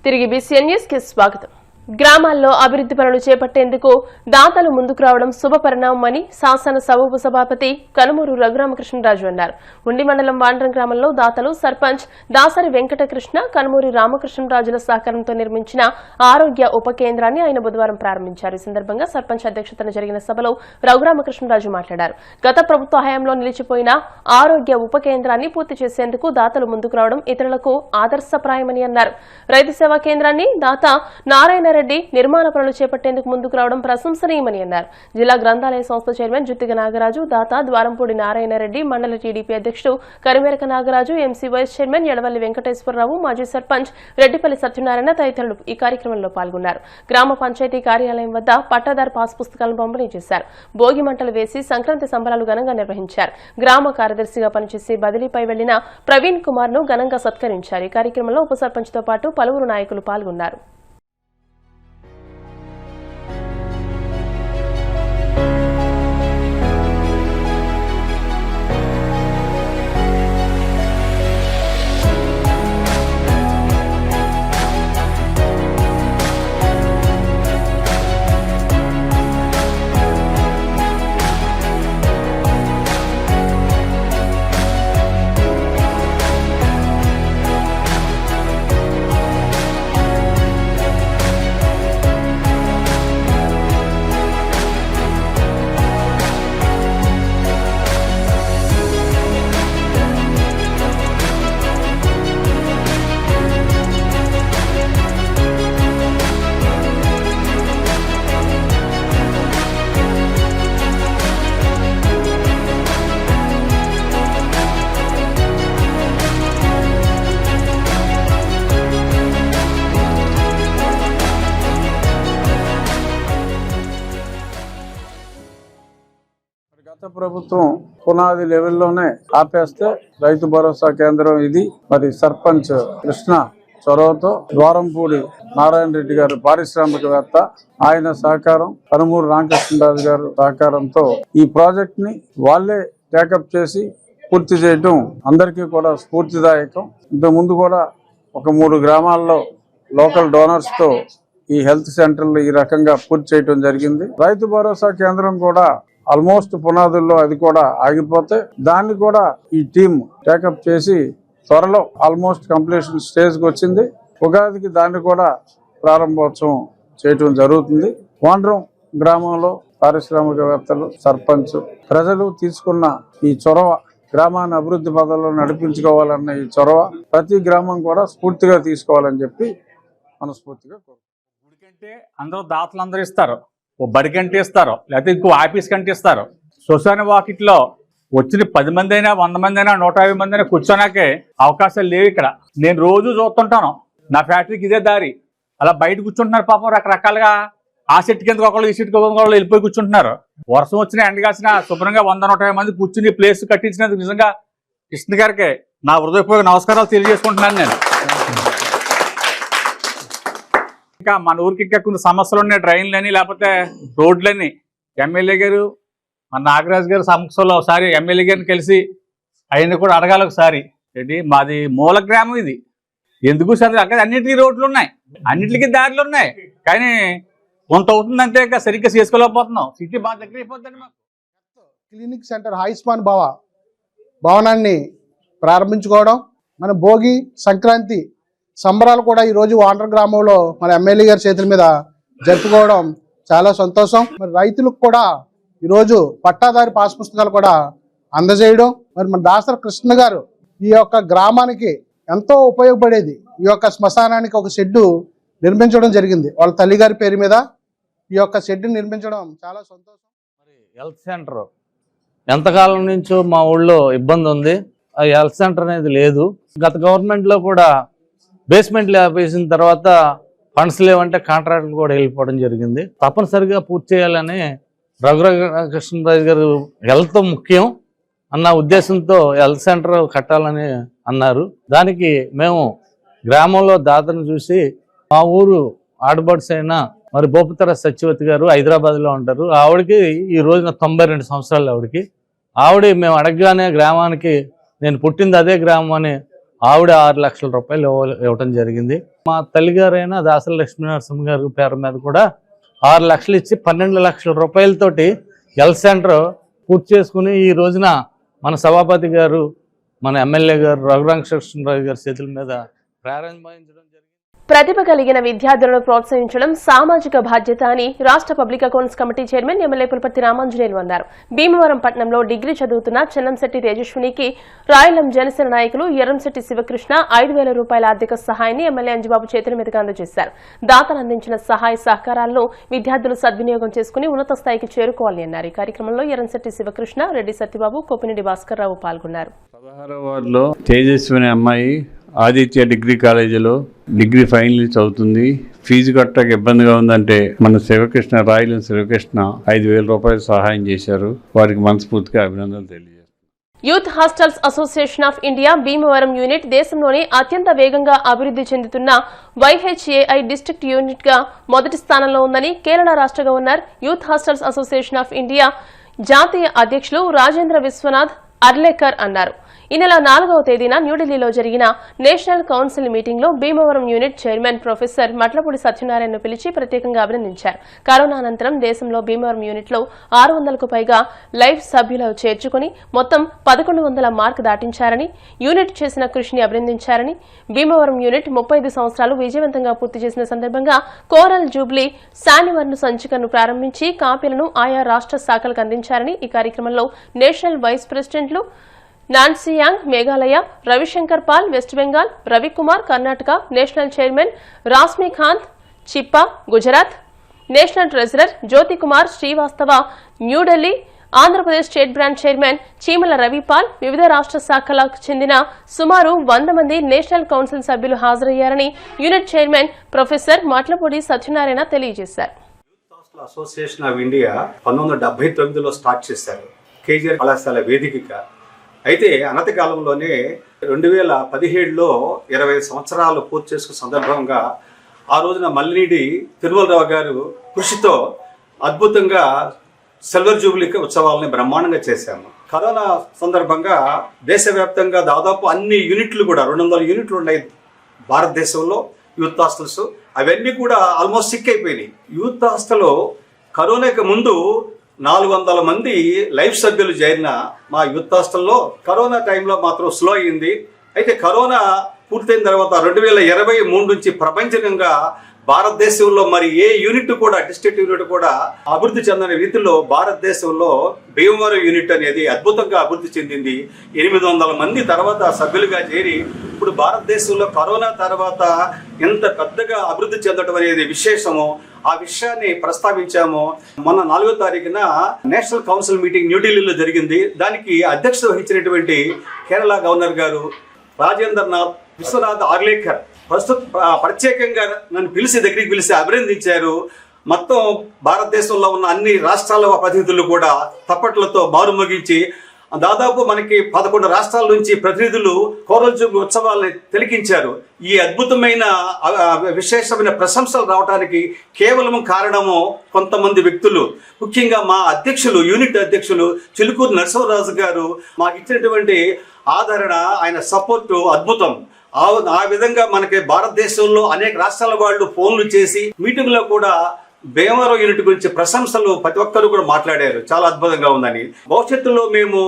తిరిగి BCN news కి స్వాగతం. గ్రామాల్లో అభివృద్ధి పనులు చేపట్టేందుకు దాతలు ముందుకు రావడం శుభ పరిణామమని శాసనసభ ఉపసభాపతి కనుమూరు రఘురామకృష్ణరాజు అన్నారు. ఉండి మండలం వాండ్రం గ్రామంలో దాతలు సర్పంచ్ దాసరి వెంకటకృష్ణ, కనుమూరి రామకృష్ణరాజుల సహకారంతో నిర్మించిన ఆరోగ్య ఉప కేంద్రాన్ని ఆయన బుధవారం ప్రారంభించారు. ఈ సందర్భంగా సర్పంచ్ అధ్యక్షతన జరిగిన సభలో రఘురామకృష్ణరాజు మాట్లాడారు. గత ప్రభుత్వ హయాంలో నిలిచిపోయిన ఆరోగ్య ఉప కేంద్రాన్ని పూర్తి చేసేందుకు దాతలు ముందుకు రావడం ఇతరులకు ఆదర్శప్రాయమని అన్నారు. రైతు సేవా కేంద్రాన్ని దాత నారాయణ రెడ్డి నిర్మాణ పనులు చేపట్టేందుకు ముందుకు రావడం ప్రశంసనీయమని అన్నారు. జిల్లా గ్రంథాలయ సంస్థ చైర్మన్ జుత్తిగ నాగరాజు, దాత ద్వారంపూడి నారాయణ రెడ్డి, మండల టీడీపీ అధ్యక్షుడు Karimeraka Nagaraju, MC vice chairman Edavalli Venkateswara Rao, మాజీ సర్పంచ్ రెడ్డిపల్లి సత్యనారాయణ తదితరులు ఈ కార్యక్రమంలో పాల్గొన్నారు. గ్రామ పంచాయతీ కార్యాలయం వద్ద పట్టాదారు పాస్ పుస్తకాలను పంపిణీ చేశారు. భోగి మంటలు వేసి సంక్రాంతి సంబరాలు ఘనంగా నిర్వహించారు. గ్రామ కార్యదర్శిగా పనిచేసి బదిలీపై వెళ్లిన ప్రవీణ్ కుమార్ ను ఘనంగా సత్కరించారు. ఈ కార్యక్రమంలో ఉప సర్పంచ్ తో పాటు పలువురు నాయకులు పాల్గొన్నారు. గత ప్రభుత్వం పునాది లెవెల్లోనే ఆపేస్తే రైతు భరోసా కేంద్రం ఇది. మరి సర్పంచ్ కృష్ణ చొరవతో ద్వారంపూడి నారాయణ రెడ్డి గారు పారిశ్రామికవేత్త, ఆయన సహకారం, కనుమూరు రామకృష్ణరాజు గారు సహకారంతో ఈ ప్రాజెక్ట్ ని వాళ్లే టేకప్ చేసి పూర్తి చేయడం అందరికీ కూడా స్ఫూర్తిదాయకం. ఇంతకుముందు కూడా ఒక 3 గ్రామాల్లో లోకల్ డోనర్స్ తో ఈ హెల్త్ సెంటర్లు ఈ రకంగా పూర్తి చేయడం జరిగింది. రైతు భరోసా కేంద్రం కూడా ఆల్మోస్ట్ పునాదుల్లో అది కూడా ఆగిపోతే దాన్ని కూడా ఈ టీం టేకప్ చేసి త్వరలో ఆల్మోస్ట్ కంప్లీషన్ స్టేజ్కి వచ్చింది. ఉగాదికి దాన్ని కూడా ప్రారంభోత్సవం చేయటం జరుగుతుంది. వాండ్రం గ్రామంలో పారిశ్రామికవేత్తలు, సర్పంచ్, ప్రజలు తీసుకున్న ఈ చొరవ, గ్రామాన్ని అభివృద్ధి పదంలో నడిపించుకోవాలన్న ఈ చొరవ ప్రతి గ్రామం కూడా స్ఫూర్తిగా తీసుకోవాలని చెప్పి మనస్ఫూర్తిగా గుడికంటే అందరూ దాతలు అందరూ ఇస్తారు, ఓ బడి కంటే ఇస్తారు, లేకపోతే ఇంకో ఆఫీస్ కంటే ఇస్తారు. శ్మశాన వాకిట్లో వచ్చిన 10 మంది అయినా 100 మంది అయినా 150 మంది అయినా కూర్చోనాకే అవకాశాలు లేవు. ఇక్కడ నేను రోజు చూస్తుంటాను, నా ఫ్యాక్టరీకి ఇదే దారి. అలా బయట కూర్చుంటున్నారు పాపం రకరకాలుగా. ఆ సెట్ కిందకి ఒకళ్ళు, ఈ సెట్ ఒకళ్ళు వెళ్ళిపోయి కూర్చుంటున్నారు. వర్షం వచ్చినా ఎండ కాసినా శుభ్రంగా 100-150 మంది కూర్చుని ప్లేస్ కట్టించినందుకు నిజంగా కృష్ణ గారికి నా హృదయపూర్వక నమస్కారాలు తెలియజేసుకుంటున్నాను. నేను ఇంకా మన ఊరికి ఇంకా కొన్ని సమస్యలు ఉన్నాయి, డ్రైన్లని లేకపోతే రోడ్లని. ఎమ్మెల్యే గారు మన నాగరాజు గారు సమక్షంలో ఒకసారి ఎమ్మెల్యే గారిని కలిసి ఆయన కూడా అడగాలి ఒకసారి. ఏంటి మాది మూల గ్రామం ఇది, ఎందుకు సరే అక్కడ అన్నింటికీ రోడ్లు ఉన్నాయి, అన్నింటికి దారులు ఉన్నాయి, కానీ కొంత అవుతుందంటే ఇంకా సరిగ్గా చేసుకోలేకపోతున్నాం. సిటీ బాగా దగ్గర అయిపోతుంది. మాకు క్లినిక్ సెంటర్ ఆయుష్మాన్ భవనాన్ని ప్రారంభించుకోవడం, మన భోగి సంక్రాంతి సంబరాలు కూడా ఈరోజు వాండ్రం గ్రామంలో మన ఎమ్మెల్యే గారి చేతుల మీద జరుపుకోవడం చాలా సంతోషం. మరి రైతులకు కూడా ఈరోజు పట్టాదారి పాస్ పుస్తకాలు కూడా అందజేయడం, మరి మన దాసరి కృష్ణ గారు ఈ యొక్క గ్రామానికి ఎంతో ఉపయోగపడేది ఈ యొక్క శ్మశానానికి ఒక షెడ్డు నిర్మించడం జరిగింది. వాళ్ళ తల్లిగారి పేరు మీద ఈ యొక్క షెడ్డు నిర్మించడం చాలా సంతోషం. మరి హెల్త్ సెంటర్ ఎంతకాలం నుంచో మా ఊళ్ళో ఇబ్బంది ఉంది. ఆ హెల్త్ సెంటర్ అనేది లేదు. గత గవర్నమెంట్లో కూడా బేస్మెంట్ వేసిన తర్వాత ఫండ్స్ లేవంటే కాంట్రాక్ట్లు కూడా వెళ్ళిపోవడం జరిగింది. తప్పనిసరిగా పూర్తి చేయాలని రఘురామకృష్ణరాజు గారు హెల్త్ ముఖ్యం అన్న ఉద్దేశంతో హెల్త్ సెంటర్ కట్టాలని అన్నారు. దానికి మేము గ్రామంలో దాతను చూసి మా ఊరు ఆడబడ్స్ అయిన మరి బోపుతర సత్యవతి గారు హైదరాబాద్లో ఉంటారు. ఆవిడకి ఈ రోజున 92 సంవత్సరాలు. ఆవిడ మేము అడగగానే గ్రామానికి నేను పుట్టింది అదే గ్రామం అని ఆవిడ 6 లక్షల రూపాయలు ఇవ్వటం జరిగింది. మా తల్లిగారైన దాసరి లక్ష్మీనరసింహ గారి పేరు మీద కూడా 6 లక్షలు ఇచ్చి 12 లక్షల రూపాయలతోటి హెల్త్ సెంటర్ పూర్తి చేసుకుని ఈ రోజున మన సభాపతి గారు, మన ఎమ్మెల్యే గారు రఘురామకృష్ణరాజు గారి చేతుల మీద ప్రారంభించడం జరిగింది. ప్రతిభ కలిగిన విద్యార్థులను ప్రోత్సహించడం సామాజిక బాధ్యత అని రాష్ట్ర public accounts committee chairman MLA Pulaparthi Ramanjaneyulu అన్నారు. భీమవరం పట్టణంలో డిగ్రీ చదువుతున్న చెన్నంశెట్టి తేజస్వినికి రాయలం జనసేన నాయకులు ఎర్రంశెట్టి శివకృష్ణ 5,000 రూపాయల ఆర్థిక సహాయాన్ని ఎమ్మెల్యే అంజిబాబు చేతుల మీదుగా అందజేశారు. దాతలు అందించిన సహాయ సహకారాలను విద్యార్థులు సద్వినియోగం చేసుకుని ఉన్నత స్థాయికి చేరుకోవాలని అన్నారు. ఈ కార్యక్రమంలో ఎర్రంశెట్టి శివకృష్ణ, రెడ్డి సత్యబాబు, కోపిరెడ్డి భాస్కర్రావు పాల్గొన్నారు. 16వ వార్డులో తేజస్వి అనే అమ్మాయి ఆదిత్య డిగ్రీ కాలేజీలో డిగ్రీ ఫైనల్ చదువుతుంది. ఫీజు కట్టక ఇబ్బందిగా ఉందంటే మన శివకృష్ణ, రాయలం శివకృష్ణ 5,000 రూపాయలు సహాయం చేశారు. వారికి మనస్ఫూర్తిగా అభినందనలు తెలియజేస్తారు. Youth hostels association of India Bhimavaram unit దేశంలోనే అత్యంత వేగంగా అభివృద్ధి చెందుతున్న YHAI డిస్ట్రిక్ట్ యూనిట్ గా మొదటి స్థానంలో ఉందని కేరళ రాష్ట్ర governor, youth hostels association of India జాతీయ అధ్యక్షులు రాజేంద్ర విశ్వనాథ్ అర్లేకర్ అన్నారు. ఈ నెల 4వ తేదీన న్యూఢిల్లీలో జరిగిన నేషనల్ కౌన్సిల్ మీటింగ్ లో Bhimavaram unit chairman professor Matlapudi సత్యనారాయణను పిలిచి ప్రత్యేకంగా అభినందించారు. కరోనా అనంతరం దేశంలో భీమవరం యూనిట్ లో 600కు పైగా లైవ్ సభ్యులు చేర్చుకుని మొత్తం 1100 మార్కు దాటించారని, యూనిట్ చేసిన కృషిని అభినందించారని, భీమవరం యూనిట్ 35 సంవత్సరాలు విజయవంతంగా పూర్తి చేసిన సందర్భంగా కోరల్ జూబ్లీ శానివర్ను సంచికను ప్రారంభించి కాపీలను ఆయా రాష్ట్ర శాఖలకు అందించారని, ఈ కార్యక్రమంలో నేషనల్ వైస్ ప్రెసిడెంట్లు Nansiang Meghalaya, Ravishankar Pal West Bengal, Ravikumar Karnataka, national chairman Rashmikant Chippa Gujarat, national treasurer Jyotikumar Srivastava New Delhi, Andhra Pradesh state branch chairman Cheemala Ravipal, వివిధ రాష్ట్ర శాఖలకు చెందిన సుమారు 100 మంది నేషనల్ కౌన్సిల్ సభ్యులు హాజరయ్యారని unit chairman professor Matlapudi Satyanarayana తెలియజేశారు. అసోసియేషన్ ఆఫ్ ఇండియా 1979లో స్టార్ట్ చేశారు కేజీఆర్ కళాశాల వేదికగా. అయితే అనతి కాలంలోనే 2017లో 25 సంవత్సరాలు పూర్తి చేసుకున్న సందర్భంగా ఆ రోజున మల్లినేడి తిరుమలరావు గారు కృషితో అద్భుతంగా సిల్వర్ జూబ్లీ ఉత్సవాలని బ్రహ్మాండంగా చేశాము. కరోనా సందర్భంగా దేశవ్యాప్తంగా దాదాపు అన్ని యూనిట్లు కూడా 200 యూనిట్లు ఉన్నాయి భారతదేశంలో యూత్ హాస్టల్స్. అవన్నీ కూడా ఆల్మోస్ట్ సిక్ అయిపోయినాయి. యూత్ హాస్టల్లో కరోనాకి ముందు 400 మంది లైఫ్ సభ్యులు చేరిన మా యూత్ హాస్టల్లో కరోనా టైంలో మాత్రం స్లో అయింది. అయితే కరోనా పూర్తయిన తర్వాత 2023 నుంచి ప్రపంచంగా భారతదేశంలో మరి ఏ యూనిట్ కూడా, డిస్ట్రిక్ట్ యూనిట్ కూడా అభివృద్ధి చెందని రీతిలో భారతదేశంలో భీమవరం యూనిట్ అనేది అద్భుతంగా అభివృద్ధి చెందింది. 800 మంది తర్వాత సభ్యులుగా చేరి ఇప్పుడు భారతదేశంలో కరోనా తర్వాత ఎంత పెద్దగా అభివృద్ధి చెందడం అనేది విశేషము. ఆ విషయాన్ని ప్రస్తావించాము. మొన్న 4వ తారీఖున నేషనల్ కౌన్సిల్ మీటింగ్ న్యూఢిల్లీలో జరిగింది. దానికి అధ్యక్షత వహించినటువంటి కేరళ గవర్నర్ గారు రాజేంద్రనాథ్ విశ్వనాథ్ ఆర్లేకర్ ప్రత్యేకంగా నన్ను దగ్గరికి పిలిచి అభినందించారు. మొత్తం భారతదేశంలో ఉన్న అన్ని రాష్ట్రాల ప్రతినిధులు కూడా తప్పట్లతో మారుమోగించి దాదాపు మనకి 11 రాష్ట్రాల నుంచి ప్రతినిధులు కోరల్ జూబ్లీ ఉత్సవాలని తిలకించారు. ఈ అద్భుతమైన విశేషమైన ప్రశంసలు రావడానికి కేవలం కారణము కొంతమంది వ్యక్తులు, ముఖ్యంగా మా అధ్యక్షులు, యూనిట్ అధ్యక్షులు చిలుకూరు నరసింహరాజు గారు మాకు ఇచ్చినటువంటి ఆదరణ, ఆయన సపోర్టు అద్భుతం. ఆ విధంగా మనకి భారతదేశంలో అనేక రాష్ట్రాల వాళ్ళు ఫోన్లు చేసి మీటింగ్లో కూడా భీమవరం యూనిట్ గురించి ప్రశంసలు ప్రతి ఒక్కరు కూడా మాట్లాడారు. చాలా అద్భుతంగా ఉందని. భవిష్యత్తులో మేము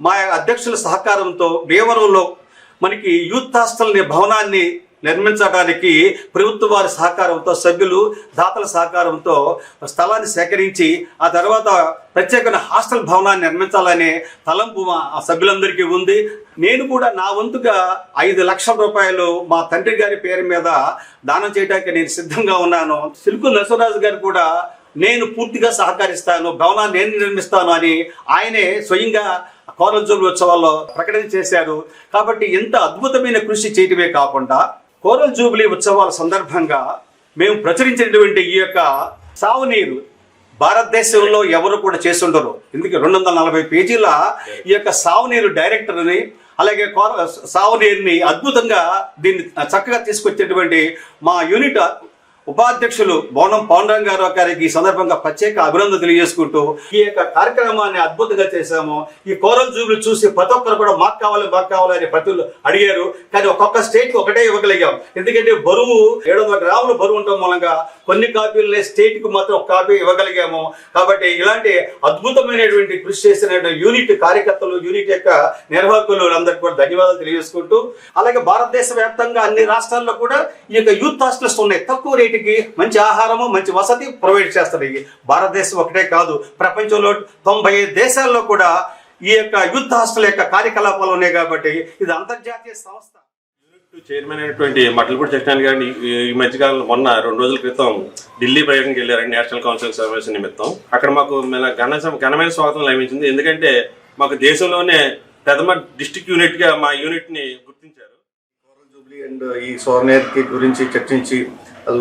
మా అధ్యక్షుల సహకారంతో భీమవరంలో మనకి యూత్ హాస్టల్ భవనాన్ని నిర్మించడానికి ప్రభుత్వ వారి సహకారంతో, సభ్యులు దాతల సహకారంతో స్థలాన్ని సేకరించి ఆ తర్వాత ప్రత్యేకమైన హాస్టల్ భవనాన్ని నిర్మించాలనే తలంపు మా సభ్యులందరికీ ఉంది. నేను కూడా నా వంతుగా 5 లక్షల రూపాయలు మా తండ్రి గారి పేరు మీద దానం చేయడానికి నేను సిద్ధంగా ఉన్నాను. చిలుకూరు నరసింహరాజు గారు కూడా నేను పూర్తిగా సహకరిస్తాను, భవనాన్ని నేను నిర్మిస్తాను అని ఆయనే స్వయంగా కోరల్ జూబ్లీ ఉత్సవాల్లో ప్రకటన చేశారు. కాబట్టి ఎంత అద్భుతమైన కృషి చేయటమే కాకుండా కోరల్ జూబ్లీ ఉత్సవాల సందర్భంగా మేము ప్రచురించినటువంటి ఈ యొక్క సాగునీరు భారతదేశంలో ఎవరు కూడా చేస్తుండరు. ఎందుకంటే 240 పేజీల ఈ యొక్క సాగునీరు డైరెక్టర్ని, అలాగే సాగునీరుని అద్భుతంగా దీన్ని చక్కగా తీసుకొచ్చేటువంటి మా యూనిట్ ఉపాధ్యక్షులు బోనం పాండురంగారావు గారికి ఈ సందర్భంగా ప్రత్యేక అభినందన తెలియజేసుకుంటూ ఈ యొక్క కార్యక్రమాన్ని అద్భుతంగా చేశాము. ఈ కోరల్ జూబ్లీ చూసి ప్రతి ఒక్కరు కూడా మాకు కావాలి అని ప్రతులు అడిగారు. కానీ ఒక్కొక్క స్టేట్ ఒకటే ఇవ్వగలిగాం. ఎందుకంటే బరువు 700 గ్రాములు బరువు ఉండటం మూలంగా కొన్ని కాపీలనే స్టేట్ కు మాత్రం ఒక కాపీ ఇవ్వగలిగాము. కాబట్టి ఇలాంటి అద్భుతమైనటువంటి కృషి చేసిన యూనిట్ కార్యకర్తలు, యూనిట్ యొక్క నిర్వాహకులు అందరికీ కూడా ధన్యవాదాలు తెలియజేసుకుంటూ, అలాగే భారతదేశ వ్యాప్తంగా అన్ని రాష్ట్రాల్లో కూడా ఈ యొక్క యూత్ హాస్టల్స్ ఉన్నాయి. తక్కువ రేటుకి మంచి ఆహారము, మంచి వసతి ప్రొవైడ్ చేస్తారు. భారతదేశం ఒకటే కాదు, ప్రపంచంలో 95 దేశాల్లో కూడా ఈ యొక్క యూత్ హాస్టల్ యొక్క కార్యకలాపాలు ఉన్నాయి. కాబట్టి ఇది అంతర్జాతీయ సంస్థ. చైర్మన్ అయినటువంటి మట్లపూడి సత్యనారాయణ గారిని ఈ మధ్యకాలంలో మొన్న 2 రోజుల క్రితం ఢిల్లీ పర్యటనకి వెళ్ళారండి, నేషనల్ కౌన్సిల్ సమావేశం నిమిత్తం. అక్కడ మాకు ఘనమైన స్వాగతం లభించింది. ఎందుకంటే మాకు దేశంలోనే ప్రథమ డిస్ట్రిక్ట్ యూనిట్ గా మా యూనిట్ ని గుర్తించారు. కోరల్ జూబ్లీ అండ్ ఈ సోర్నేర్ గురించి చర్చించి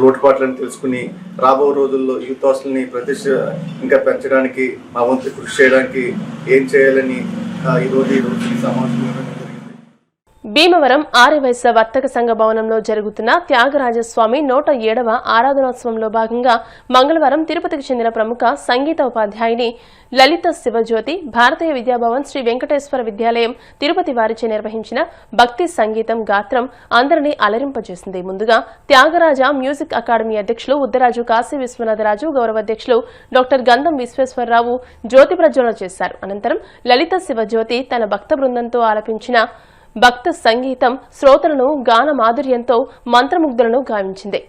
లోటుపాట్లను తెలుసుకుని రాబో రోజుల్లో యూత్ హాస్టల్ని ఇంకా పెంచడానికి మా వంతు కృషి చేయడానికి ఏం చేయాలని ఈరోజు ఈ సమావేశం. భీమవరం ఆర్యవైశ్య వర్తక సంఘ భవనంలో జరుగుతున్న త్యాగరాజస్వామి 107వ ఆరాధనోత్సవంలో భాగంగా మంగళవారం తిరుపతికి చెందిన ప్రముఖ సంగీత ఉపాధ్యాయుని లలిత శివజ్యోతి భారతీయ విద్యాభవన్ శ్రీ వెంకటేశ్వర విద్యాలయం తిరుపతి వారిచే నిర్వహించిన భక్తి సంగీతం గాత్రం అందరినీ అలరింపజేసింది. ముందుగా త్యాగరాజ మ్యూజిక్ అకాడమీ అధ్యక్షులు ఉద్దరాజు కాశీ విశ్వనాథరాజు, గౌరవ అధ్యక్షులు డాక్టర్ గంధం విశ్వేశ్వరరావు జ్యోతి ప్రజ్వలన చేశారు. అనంతరం లలిత శివజ్యోతి తన భక్త బృందంతో ఆలపించిన భక్త సంగీతం శ్రోతలను గాన మాధుర్యంతో మంత్రముగ్ధులను గావించింది.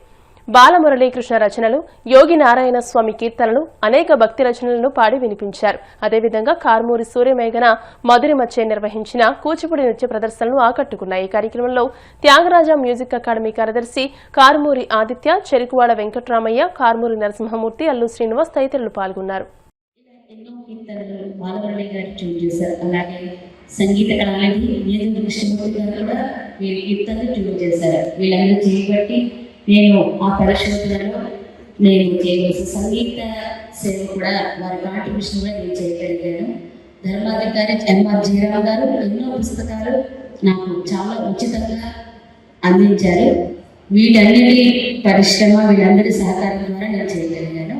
బాలమురళీకృష్ణ రచనలు, యోగి నారాయణ స్వామి కీర్తనలు, అనేక భక్తి రచనలను పాడి వినిపించారు. అదేవిధంగా కార్మూరి సూర్యమేఘన మధురిమచ్చే నిర్వహించిన కూచిపూడి నృత్య ప్రదర్శనలు ఆకట్టుకున్నాయి. ఈ కార్యక్రమంలో త్యాగరాజ మ్యూజిక్ అకాడమీ కార్యదర్శి కార్మూరి ఆదిత్య, చెరుకువాడ వెంకటరామయ్య, కార్మూరి నరసింహమూర్తి, అల్లు శ్రీనివాస్ తదితరులు పాల్గొన్నారు. సంగీత కళానిధి నియోజక కృష్ణమూర్తి గారు కూడా వీరి కీర్తనలు ట్యూన్ చేశారు. వీళ్ళందరూ చేయబట్టి నేను ఆ పరిశోధనలో నేను చేయవలసిన సంగీత సేవ కూడా వారి కాంట్రిబ్యూషన్ కూడా నేను చేయగలిగాను. ధర్మాధికారి ఎంఆర్ జీరావు గారు ఎన్నో పుస్తకాలు నాకు చాలా ఉచితంగా అందించారు. వీటన్నిటి పరిశ్రమ, వీళ్ళందరి సహకారం ద్వారా నేను చేయగలిగాను.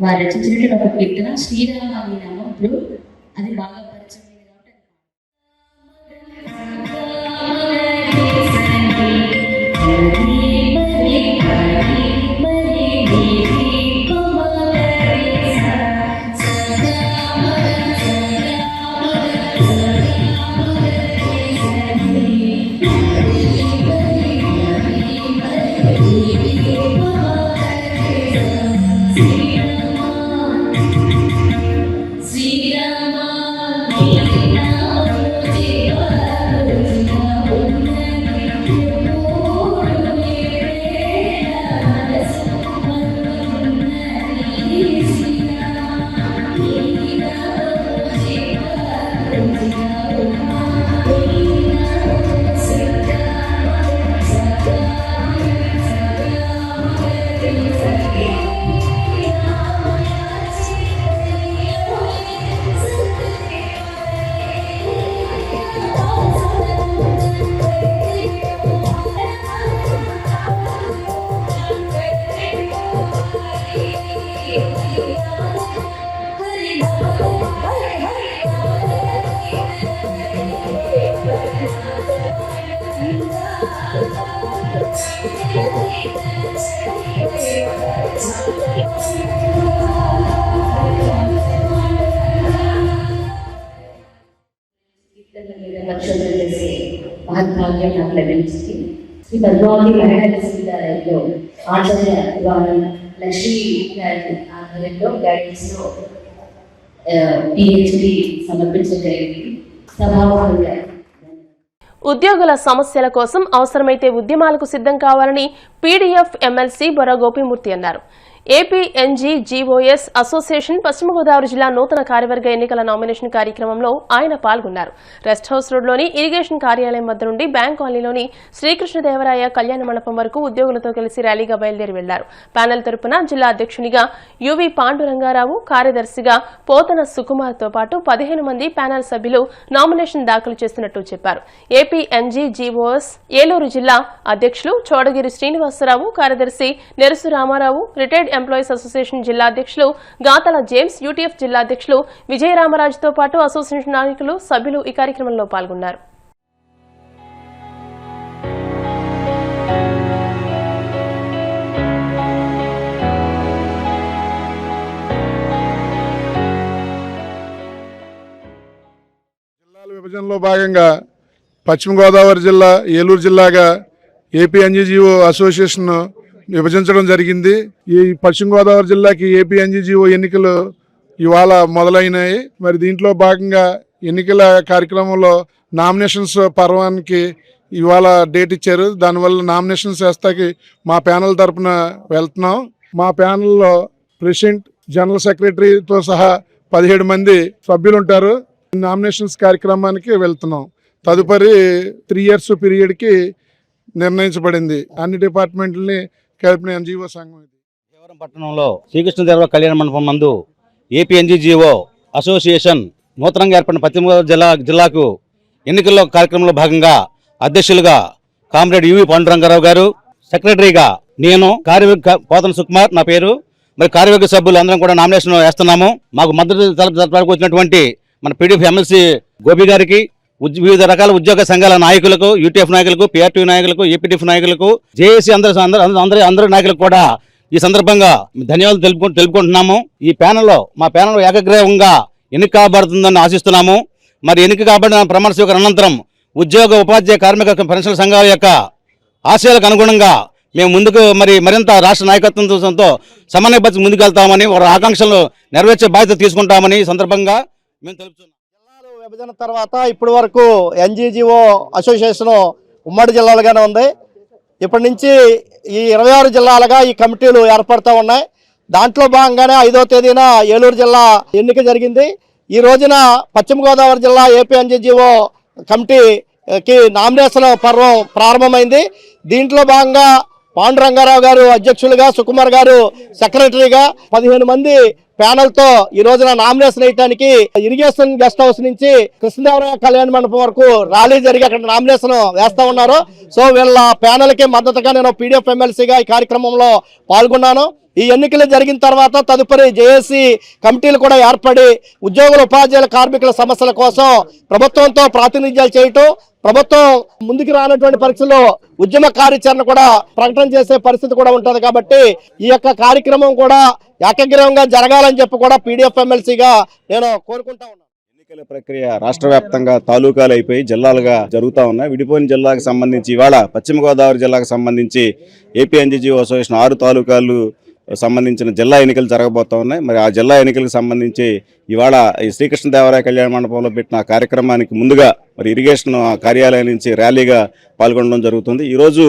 వారు రచించినటువంటి ఒక కీర్తన శ్రీరామ అనే నామప్పుడు అది బాగా పరిచయం. మహద్భాగ్యం నాకు లభించింది. శ్రీ పద్మావతి మహిళా విశ్వవిద్యాలయంలో ఆచార్య లక్ష్మీ గారి ఆధ్వర్యంలో గైడెన్స్ లో PhD సమర్పించగలిగింది. సభాముఖంగా ఉద్యోగుల సమస్యల కోసం అవసరమైతే ఉద్యమాలకు సిద్ధం కావాలని పీడీఎఫ్ ఎమ్మెల్సీ బొర్రా గోపీమూర్తి అన్నారు. ఏపీఎన్జీజీఓఎస్ అసోసియేషన్ పశ్చిమ గోదావరి జిల్లా నూతన కార్యవర్గ ఎన్నికల నామినేషన్ కార్యక్రమంలో ఆయన పాల్గొన్నారు. రెస్ట్ హౌస్ రోడ్లోని ఇరిగేషన్ కార్యాలయం వద్ద నుండి బ్యాంక్ కాలనీలోని శ్రీకృష్ణదేవరాయ కళ్యాణ మండపం వరకు ఉద్యోగులతో కలిసి ర్యాలీగా బయలుదేరి వెళ్లారు. ప్యానెల్ తరపున జిల్లా అధ్యక్షునిగా యువి పాండురంగారావు, కార్యదర్శిగా పోతన సుకుమార్తో పాటు 15 మంది ప్యానెల్ సభ్యులు నామినేషన్ దాఖలు చేస్తున్నట్టు చెప్పారు. ఏపీఎన్జీజీఓఎస్ ఏలూరు జిల్లా అధ్యక్షులు చోడగిరి శ్రీనివాసరావు, కార్యదర్శి Nerusu Ramarao, retired employees association జిల్లా అధ్యక్షులు గాతల జేమ్స్, యూటీఎఫ్ జిల్లా అధ్యక్షులు విజయరామరాజుతో పాటు అసోసియేషన్ నాయకులు, సభ్యులు ఈ కార్యక్రమంలో పాల్గొన్నారు. జిల్లాల విభజనలో భాగంగా పశ్చిమ గోదావరి జిల్లా ఏలూరు జిల్లాగా ఏపీఎన్జీజీఓ అసోసియేషన్ విభజించడం జరిగింది. ఈ పశ్చిమ గోదావరి జిల్లాకి ఏపీఎన్జీజీఓ ఎన్నికలు ఇవాళ మొదలైనాయి. మరి దీంట్లో భాగంగా ఎన్నికల కార్యక్రమంలో నామినేషన్స్ పర్వానికి ఇవాళ డేట్ ఇచ్చారు. దానివల్ల నామినేషన్స్ వేస్తాకి మా ప్యానెల్ తరఫున వెళ్తున్నాం. మా ప్యానెల్లో ప్రెసిడెంట్, జనరల్ సెక్రటరీతో సహా 17 మంది సభ్యులు ఉంటారు. నామినేషన్స్ కార్యక్రమానికి వెళ్తున్నాం. తదుపరి 3 years పీరియడ్కి నిర్ణయించబడింది. అన్ని డిపార్ట్మెంట్లని కలిపిన ఎన్జిఓ సంఘం ఇది. దేవరం పట్టణంలో శ్రీకృష్ణదేవరాయ కళ్యాణ మండపం నందు ఏపీఎన్జీజీఓ అసోసియేషన్ నూతనంగా ఏర్పడిన పశ్చిమ గోదావరి జిల్లాకు ఎన్నికల్లో కార్యక్రమంలో భాగంగా అధ్యక్షులుగా కామ్రేడ్ యువి పాండురంగారావు గారు, సెక్రటరీగా నేను, కార్యవర్గ పోతన సుకుమార్ నా పేరు, మరి కార్యవర్గ సభ్యులు అందరం కూడా నామినేషన్ వేస్తున్నాము. మాకు మద్దతు తరపుకు వచ్చినటువంటి మన పీడీఎఫ్ ఎమ్మెల్సీ గోపి గారికి, వివిధ రకాల ఉద్యోగ సంఘాల నాయకులకు, యూటీఎఫ్ నాయకులకు, పిఆర్టీ నాయకులకు, ఏపీటీఎఫ్ నాయకులకు, జేఏసీ అందరి నాయకులకు కూడా ఈ సందర్భంగా ధన్యవాదాలు తెలుపుకుంటున్నాము. ఈ ప్యానెల్లో మా ప్యానెల్ ఏకగ్రీవంగా ఎన్నిక కాబడుతుందని ఆశిస్తున్నాము. మరి ఎన్నిక కాబడిన ప్రమాణ స్వీకారం అనంతరం ఉద్యోగ, ఉపాధ్యాయ, కార్మిక, పెన్షన్ల సంఘాల యొక్క ఆశయాలకు అనుగుణంగా మేము ముందుకు మరింత రాష్ట్ర నాయకత్వంతో సమన్వయపరిచి ముందుకెళ్తామని, వారి ఆకాంక్షలు నెరవేర్చే బాధ్యత తీసుకుంటామని ఈ సందర్భంగా మేము తెలుపుతున్నాం. విభజన తర్వాత ఇప్పటి వరకు ఎన్జీజీఓ అసోసియేషన్ ఉమ్మడి జిల్లాలుగానే ఉంది. ఇప్పటి నుంచి ఈ 26 జిల్లాలుగా ఈ కమిటీలు ఏర్పడుతూ ఉన్నాయి. దాంట్లో భాగంగానే 5వ తేదీన ఏలూరు జిల్లా ఎన్నిక జరిగింది. ఈ రోజున పశ్చిమ గోదావరి జిల్లా ఏపీఎన్జీజీఓ కమిటీకి నామినేషన్ పర్వం ప్రారంభమైంది. దీంట్లో భాగంగా పాండురంగారావు గారు అధ్యక్షులుగా, సుకుమార్ గారు సెక్రటరీగా 15 మంది ప్యానెల్తో ఈ రోజున నామినేషన్ వేయడానికి ఇరిగేషన్ గెస్ట్ హౌస్ నుంచి కృష్ణదేవరాయ కళ్యాణ మండపం వరకు ర్యాలీ జరిగి అక్కడ నామినేషన్ వేస్తా ఉన్నారు. సో వీళ్ళ ప్యానెల్కి మద్దతుగా నేను పీడీఎఫ్ ఎమ్మెల్సీగా ఈ కార్యక్రమంలో పాల్గొన్నాను. ఈ ఎన్నికలు జరిగిన తర్వాత తదుపరి జేఏసీ కమిటీలు కూడా ఏర్పడి ఉద్యోగుల, ఉపాధ్యాయుల, కార్మికుల సమస్యల కోసం ప్రభుత్వంతో ప్రాతినిధ్యాలు చేయటం, ప్రభుత్వం ముందుకు రానటువంటి పరిస్థితుల్లో ఉద్యమ కార్యాచరణ కూడా ప్రకటన చేసే పరిస్థితి కూడా ఉంటుంది. కాబట్టి ఈ యొక్క కార్యక్రమం కూడా ఏకగ్రీవంగా జరగాలని చెప్పి కూడా పీడీఎఫ్ ఎమ్మెల్సీగా నేను కోరుకుంటా ఉన్నాను. ఎన్నికల ప్రక్రియ రాష్ట్ర వ్యాప్తంగా తాలూకాలు అయిపోయి జిల్లాలుగా జరుగుతూ ఉన్నాయి. విడిపోయిన జిల్లాకు సంబంధించి ఇవాళ పశ్చిమ గోదావరి జిల్లాకు సంబంధించి ఏపీఎన్జీజీఓ అసోసియేషన్ 6 తాలూకాలు సంబంధించిన జిల్లా ఎన్నికలు జరగబోతా ఉన్నాయి. మరి ఆ జిల్లా ఎన్నికలకు సంబంధించి ఇవాళ ఈ శ్రీకృష్ణదేవరాయ కళ్యాణ మండపంలో పెట్టిన కార్యక్రమానికి ముందుగా మరి ఇరిగేషన్ కార్యాలయం నుంచి ర్యాలీగా పాల్గొనడం జరుగుతుంది. ఈరోజు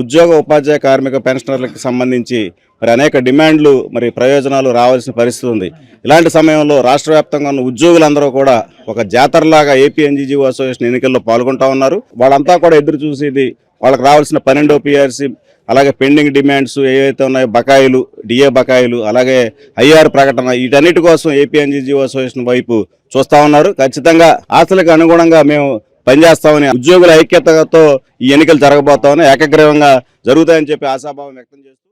ఉద్యోగ, ఉపాధ్యాయ, కార్మిక, పెన్షనర్లకు సంబంధించి మరి అనేక డిమాండ్లు, మరి ప్రయోజనాలు రావాల్సిన పరిస్థితి ఉంది. ఇలాంటి సమయంలో రాష్ట్ర వ్యాప్తంగా ఉన్న ఉద్యోగులందరూ కూడా ఒక జాతరలాగా ఏపీఎన్జీజీఓ అసోసియేషన్ ఎన్నికల్లో పాల్గొంటా ఉన్నారు. వాళ్ళంతా కూడా ఎదురు చూసేది వాళ్ళకి రావాల్సిన 12వ PRC, అలాగే పెండింగ్ డిమాండ్స్ ఏవైతే ఉన్నాయో, బకాయిలు, డిఏ బకాయిలు, అలాగే ఐఆర్ ప్రకటన, వీటన్నిటి కోసం ఏపీఎన్జీజీఓ అసోసియేషన్ వైపు చూస్తా ఉన్నారు. ఖచ్చితంగా ఆశలకు అనుగుణంగా మేము పనిచేస్తామని, ఉద్యోగుల ఐక్యతతో ఈ ఎన్నికలు జరగబోతామని, ఏకగ్రీవంగా జరుగుతాయని చెప్పి ఆశాభావం వ్యక్తం చేస్తూ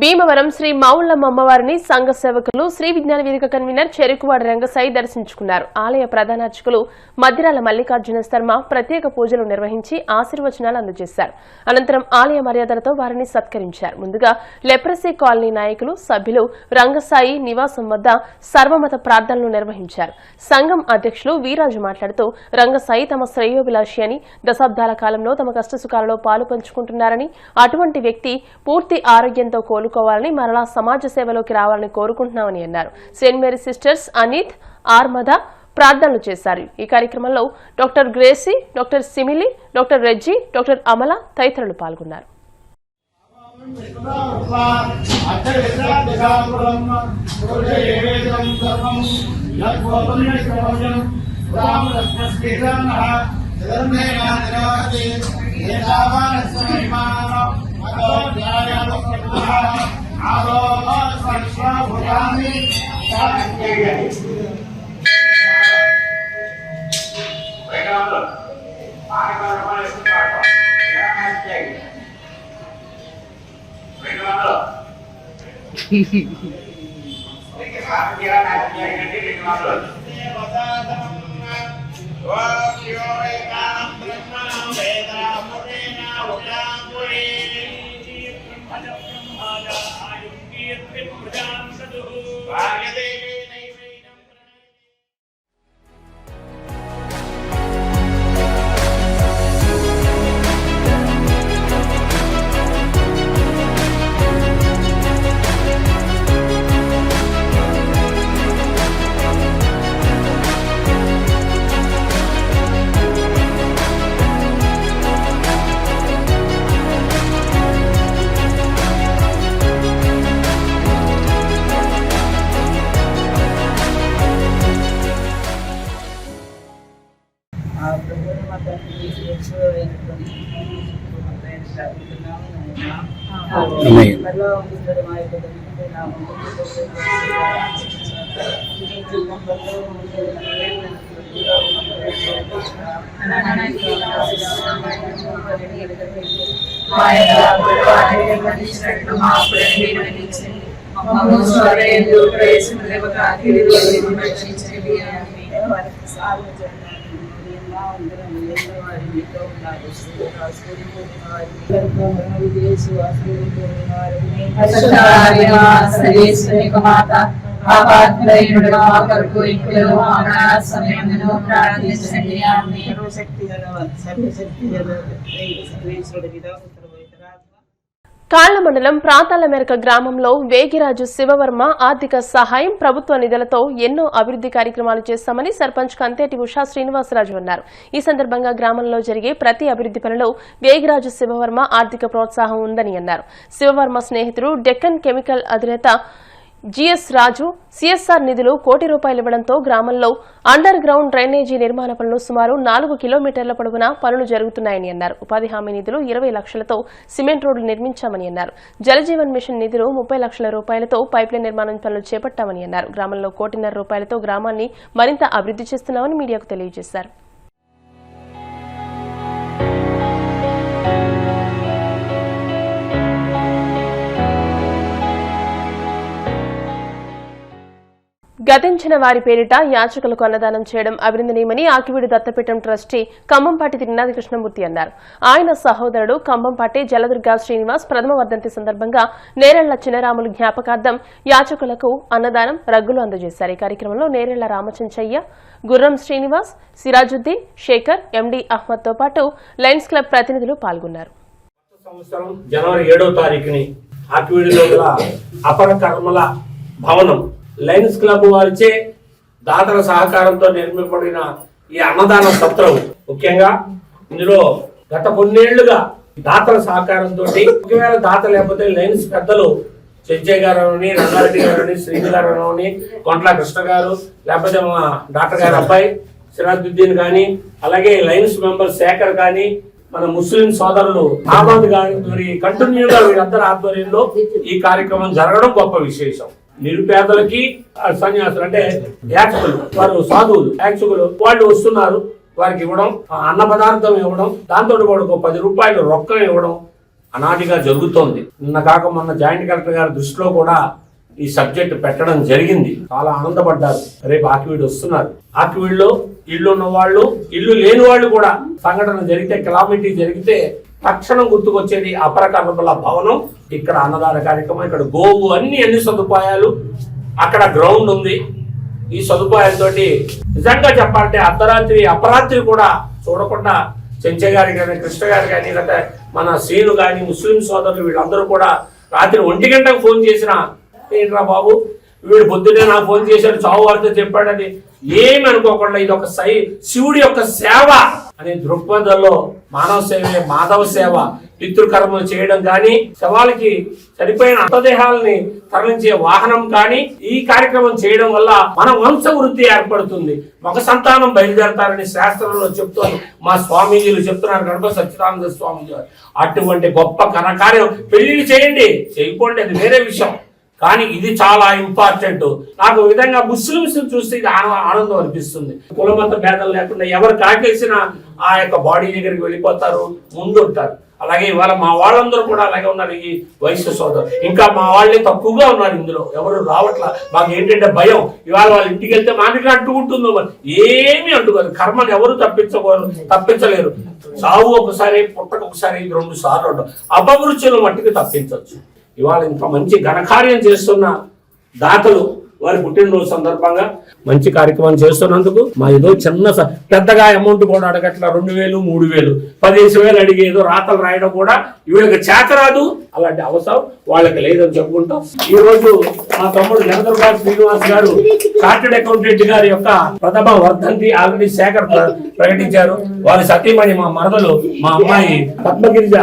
భీమవరం శ్రీ మావుళ్ళమ్మ అమ్మవారిని సంఘ సేవకులు, శ్రీ విజ్ఞాన వేదిక కన్వీనర్ చెరుకువాడ రంగసాయి దర్శించుకున్నారు. ఆలయ ప్రధానార్చకులు మద్దిరాల మల్లికార్జున శర్మ ప్రత్యేక పూజలు నిర్వహించి ఆశీర్వచనాలు అందజేశారు. అనంతరం ఆలయ మర్యాదలతో వారిని సత్కరించారు. ముందుగా లెప్రసీ కాలనీ నాయకులు, సభ్యులు రంగసాయి నివాసం వద్ద సర్వమత ప్రార్థనలు నిర్వహించారు. సంఘం అధ్యక్షులు వీరాజు మాట్లాడుతూ రంగసాయి తమ శ్రేయోభిలాషి అని, దశాబ్దాల కాలంలో తమ కష్టసుఖాలలో పాలు పంచుకుంటున్నారని, అటువంటి వ్యక్తి పూర్తి ఆరోగ్యంతో కోలుకోవాలని, మరలా సమాజ సేవలోకి రావాలని కోరుకుంటున్నామని అన్నారు. సెయింట్ మేరీ సిస్టర్స్ అనిత్, ఆర్మద ప్రార్థనలు చేశారు. ఈ కార్యక్రమంలో doctor Gracy, doctor Simili, doctor Reji, doctor Amala తదితరులు పాల్గొన్నారు. కాళ్ల మండలం ప్రాంతాల మేరకు గ్రామంలో వేగిరాజు శివవర్మ ఆర్థిక సహాయం ప్రభుత్వ నిధులతో ఎన్నో అభివృద్ధి కార్యక్రమాలు చేస్తామని సర్పంచ్ కంతేటి ఉషా శ్రీనివాసరాజు అన్నారు. ఈ సందర్భంగా గ్రామంలో జరిగే ప్రతి అభివృద్ధి పనిలో వేగిరాజు శివవర్మ ఆర్థిక ప్రోత్సాహం ఉందని అన్నారు. శివవర్మ స్నేహితుడు డెక్కన్ కెమికల్ అధినేత జిఎస్ రాజు సిఎస్ఆర్ నిధులు ₹1 కోటి ఇవ్వడంతో గ్రామంలో అండర్ గ్రౌండ్ డ్రైనేజీ నిర్మాణ పనులు సుమారు 4 కిలోమీటర్ల పొడవునా పనులు జరుగుతున్నాయని అన్నారు. ఉపాధి హామీ నిధులు 20 లక్షలతో సిమెంట్ రోడ్లు నిర్మించామని అన్నారు. జలజీవన్ మిషన్ నిధులు ₹30 లక్షలతో పైప్లైన్ నిర్మాణం పనులు చేపట్టామని అన్నారు. గ్రామంలో ₹1.5 కోటితో గ్రామాన్ని మరింత అభివృద్ధి చేస్తున్నామని మీడియాకు తెలియజేశారు. గతించిన వారి పేరిట యాచకులకు అన్నదానం చేయడం అభినందనీయమని ఆకివీడు దత్తపీఠం ట్రస్టీ కంబంపాటి తిరునాథ కృష్ణమూర్తి అన్నారు. ఆయన సహోదరుడు కంబంపాటి జలదుర్గా శ్రీనివాస్ ప్రథమ వర్ధంతి సందర్భంగా నేరెళ్ల చిన్నరాములు జ్ఞాపకార్థం యాచకులకు అన్నదానం రగ్గులు అందజేశారు. ఈ కార్యక్రమంలో నేరెళ్ల రామచంచయ్య, గుర్రం శ్రీనివాస్, సిరాజుద్దీన్, శేఖర్, ఎండి అహ్మద్ తో పాటు లయన్స్ క్లబ్ ప్రతినిధులు పాల్గొన్నారు. జనవరి 7వ తారీఖుని ఆకివీడులో అపర కర్మల భవనం లయన్స్ క్లబ్ వారిచే దాతల సహకారంతో నిర్మింపబడిన ఈ అన్నదాన సత్రం ముఖ్యంగా ఇందులో గత కొన్నేళ్లుగా దాతల సహకారంతో ఒకవేళ దాత లేకపోతే లయన్స్ పెద్దలు చెంచయ్య గారు అని, రంగారెడ్డి గారు అని, శ్రీని గారు అని, కొంట్ల కృష్ణ గారు, లేకపోతే మా డాక్టర్ గారు అబ్బాయి సిరాజుద్దీన్ కానీ, అలాగే లయన్స్ మెంబర్ శేఖర్ కానీ, మన ముస్లిం సోదరులు అహ్మద్ గారి కంటిన్యూగా వీరందరి ఆధ్వర్యంలో ఈ కార్యక్రమం జరగడం గొప్ప విశేషం. నిరుపేదలకి సన్యాసులు అంటే యాచకులు, వారు సాధువులు యాచకులు వాళ్ళు వస్తున్నారు, వారికి ఇవ్వడం, అన్న పదార్థం ఇవ్వడం, దాంతో కూడా ₹10 రొక్కం ఇవ్వడం అనాదిగా జరుగుతోంది. నిన్న కాక మొన్న జాయింట్ కలెక్టర్ గారి దృష్టిలో కూడా ఈ సబ్జెక్ట్ పెట్టడం జరిగింది. చాలా ఆనందపడ్డారు. రేపు ఆకివీడు వస్తున్నారు. ఆకివీడులో ఇల్లు ఉన్న వాళ్ళు, ఇల్లు లేని వాళ్ళు కూడా సంఘటన జరిగితే, కెలామిటీ జరిగితే తక్షణం గుర్తుకొచ్చేది అపర కర్మల భవనం. ఇక్కడ అన్నదాన కార్యక్రమం, ఇక్కడ గోవు, అన్ని సదుపాయాలు, అక్కడ గ్రౌండ్ ఉంది. ఈ సదుపాయాలతోటి నిజంగా చెప్పాలంటే అర్ధరాత్రి అపరాత్రి కూడా చూడకుండా చెంచయ్య గారి కానీ, కృష్ణ గారు కానీ, లేకపోతే మన శ్రీను కానీ, ముస్లిం సోదరులు వీళ్ళందరూ కూడా రాత్రి 1 గంటకు ఫోన్ చేసిన, ఏంట్రా బాబు వీడు పొద్దున్నే నాకు ఫోన్ చేశాడు, చావు వారితో చెప్పాడని ఏమి అనుకోకుండా ఇది ఒక శివుడి యొక్క సేవ అనే దృక్పథంలో మానవ సేవే మాధవ సేవ, పితృకర్మలు చేయడం కానీ, శవాలకి చనిపోయిన మృతదేహాలని తరలించే వాహనం కానీ ఈ కార్యక్రమం చేయడం వల్ల మన వంశ వృద్ధి ఏర్పడుతుంది, మగ సంతానం బయలుదేరతారని శాస్త్రంలో చెప్తోంది. మా స్వామీజీలు చెప్తున్నారు, గణపతి సచ్చిదానంద స్వామీజీ. అటువంటి గొప్ప ఘనకార్యం పెళ్లి చేయండి, చేయకపోండి, అది వేరే విషయం. కానీ ఇది చాలా ఇంపార్టెంట్. నాకు విధంగా ముస్లింస్ చూస్తే ఇది ఆనందం అనిపిస్తుంది. కులమత భేదం లేకుండా ఎవరు కాకేసినా ఆ యొక్క బాడీ దగ్గరికి వెళ్ళిపోతారు, ముందు ఉంటారు. అలాగే ఇవాళ మా వాళ్ళందరూ కూడా అలాగే ఉన్నారు. ఈ వయసు సోదరు ఇంకా మా వాళ్ళే తక్కువగా ఉన్నారు, ఇందులో ఎవరు రావట్లా. మాకు ఏంటంటే భయం, ఇవాళ వాళ్ళ ఇంటికి వెళ్తే మాకు అంటుకుంటుందో, ఏమీ అంటుకోదు. కర్మను ఎవరు తప్పించలేరు. చావు ఒకసారి, పుట్టక ఒకసారి, 2 సార్లు ఉండవు. అపమృత్యులు మట్టికి తప్పించవచ్చు. ఇవాళ ఇంత మంచి ఘనకార్యం చేస్తున్న దాతలు వారి పుట్టినరోజు సందర్భంగా మంచి కార్యక్రమం చేస్తున్నందుకు మా ఏదో చిన్న పెద్దగా అమౌంట్ కూడా అడగట్ల 2000, 3000, 15,000 అడిగి ఏదో రాతలు రాయడం కూడా వీళ్ళకి చేతరాదు. అలాంటి అవసరం వాళ్ళకి లేదని చెప్పుకుంటాం. ఈ రోజు మా తమ్ముడు జనదర్బాద్ శ్రీనివాస్ గారు చార్టెడ్ అకౌంటెంట్ గారి యొక్క ప్రథమ వర్ధంతి ఆల్రెడీ శేఖర్ ప్రకటించారు. వారి సతీమణి మా మరదలు, మా అమ్మాయి పద్మగిరిజ,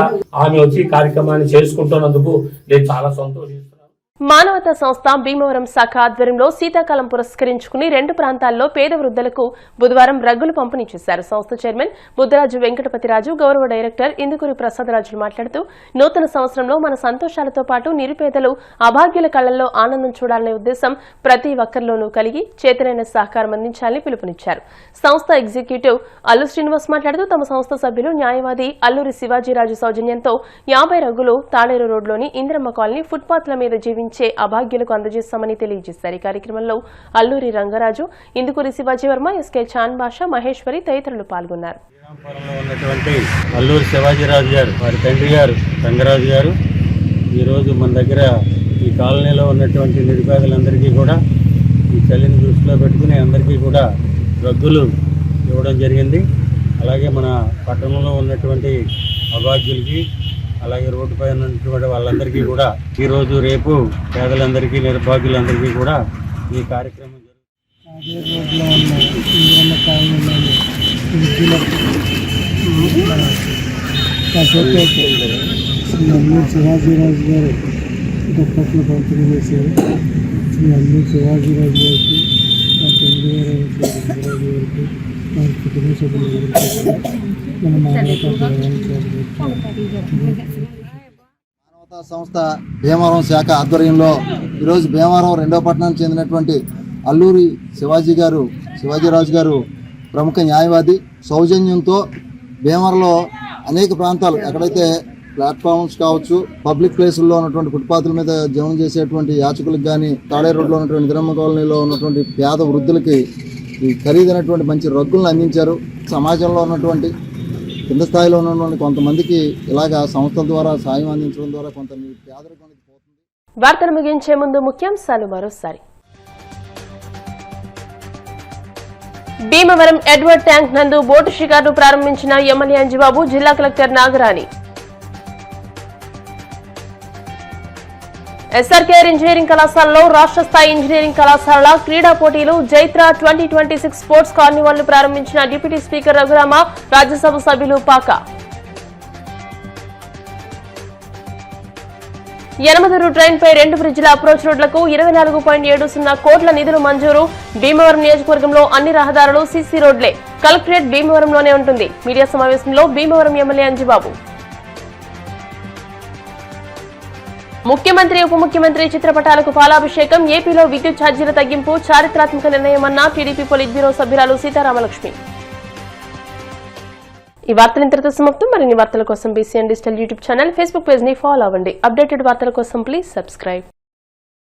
ఆమె వచ్చి కార్యక్రమాన్ని చేసుకుంటున్నందుకు నేను చాలా సంతోషిస్తున్నాను. మానవతా సంస్థ భీమవరం శాఖ ఆధ్వర్యంలో శీతాకాలం పురస్కరించుకుని 2 ప్రాంతాల్లో పేద వృద్ధులకు బుధవారం రగ్గులు పంపిణీ చేశారు. సంస్థ చైర్మన్ బుద్ధరాజు వెంకటపతిరాజు, గౌరవ డైరెక్టర్ ఇందుకూరి ప్రసాదరాజులు మాట్లాడుతూ, నూతన సంవత్సరంలో మన సంతోషాలతో పాటు నిరుపేదలు, అభాగ్యుల కళ్లలో ఆనందం చూడాలనే ఉద్దేశం ప్రతి ఒక్కరిలోనూ కలిగి చేతనైన సహకారం అందించాలని పిలుపునిచ్చారు. సంస్థ ఎగ్జిక్యూటివ్ అల్లు శ్రీనివాస్ మాట్లాడుతూ, తమ సంస్థ సభ్యులు న్యాయవాది అల్లూరి శివాజీరాజు సౌజన్యంతో 50 రగ్గులు తాళేరు రోడ్లోని ఇంద్రమ్మ కాలనీ ఫుట్పాత్ల మీద జీవించే అభాగ్యులకు అందజేస్తామని తెలియజేశారు. ఈ కార్యక్రమంలో అల్లూరి రంగరాజు, ఇందుకూరి శివాజీ వర్మ, ఎస్కే చాన్ బాషా, మహేశ్వరి తదితరులు పాల్గొన్నారు. ఉన్నటువంటి అల్లూరి శివాజీరాజు గారు, వారి తండ్రి గారు రంగరాజు గారు ఈరోజు మన దగ్గర ఈ కాలనీలో ఉన్నటువంటి నిరుపేదలందరికీ కూడా ఈ చలిని దృష్టిలో పెట్టుకుని అందరికీ కూడా రగ్గులు ఇవ్వడం జరిగింది. అలాగే మన పట్టణంలో ఉన్నటువంటి అభాగ్యులకి, అలాగే రోడ్డుపై ఉన్నటువంటి వాళ్ళందరికీ కూడా ఈరోజు రేపు పేదలందరికీ, నిర్భాగ్యులందరికీ కూడా ఈ కార్యక్రమం శివాజీరాజు గారు దుప్పట్లు పంపిణీ చేశారు. అల్లూరి శివాజీరాజు గారికి, మా తండ్రి గారు రంగరాజు గారికి, మా కుటుంబ సభ్యులు మన మానవతా సంస్థ భీమవరం శాఖ ఆధ్వర్యంలో ఈరోజు భీమవరం 2వ పట్టణానికి చెందినటువంటి అల్లూరి శివాజీరాజు గారు ప్రముఖ న్యాయవాది సౌజన్యంతో భీమవరంలో అనేక ప్రాంతాలు ఎక్కడైతే ప్లాట్ఫామ్స్ కావచ్చు, పబ్లిక్ ప్లేసుల్లో ఉన్నటువంటి ఫుట్పాత్ల మీద జీవనం చేసేటువంటి యాచకులకు కానీ, తాళేరు రోడ్లో ఉన్నటువంటి ఇందిరమ్మ కాలనీలో ఉన్నటువంటి పేద వృద్ధులకి ఈ ఖరీదైనటువంటి మంచి రగ్గులను అందించారు. సమాజంలో ఉన్నటువంటి కింద స్థాయిలో ఉన్నటువంటి కొంతమందికి ఇలాగా సంస్థల ద్వారా సాయం అందించడం ద్వారా కొంత పేదరికం పోతుంది. వార్తలు ముగించే ముందు ముఖ్యాంశాలు మరోసారి. భీమవరం ఎడ్వర్డ్ ట్యాంక్ నందు బోటు షికారు ప్రారంభించిన ఎమ్మెల్యే అంజిబాబు, జిల్లా కలెక్టర్ నాగరాణి. ఎస్ఆర్కేఆర్ ఇంజనీరింగ్ కళాశాలలో రాష్ట్ర స్థాయి ఇంజనీరింగ్ కళాశాలల క్రీడా పోటీలు జైత్ర 2026 స్పోర్ట్స్ కార్నివాల్ ను ప్రారంభించిన డిప్యూటీ స్పీకర్ రఘురామ, రాజ్యసభ సభ్యులు పాక. యనమదురు ట్రైన్పై 2 బ్రిడ్జిల అప్రోచ్ రోడ్లకు 24.70 కోట్ల నిధులు మంజూరు. భీమవరం నియోజకవర్గంలో అన్ని రహదారులు సీసీ రోడ్లే. కలెక్టరేట్ భీమవరంలోనే ఉంటుంది. మీడియా సమావేశంలో భీమవరం ఎమ్మెల్యే అంజిబాబు. ముఖ్యమంత్రి, ఉప ముఖ్యమంత్రి చిత్రపటాలకు పాలాభిషేకం. ఏపీలో విద్యుత్ ఛార్జీల తగ్గింపు చారిత్రాత్మక నిర్ణయమన్న టీడీపీ పొలిట్ బ్యూరో సభ్యురాలు సీతారామలక్ష్మి. ఈ వార్తలు ఇంతటితో సమాప్తం. మరిన్ని వార్తల కోసం BCN digital YouTube channel, Facebook page ని ఫాలో అవ్వండి. అప్డేటెడ్ వార్తల కోసం ప్లీజ్ సబ్స్క్రైబ్.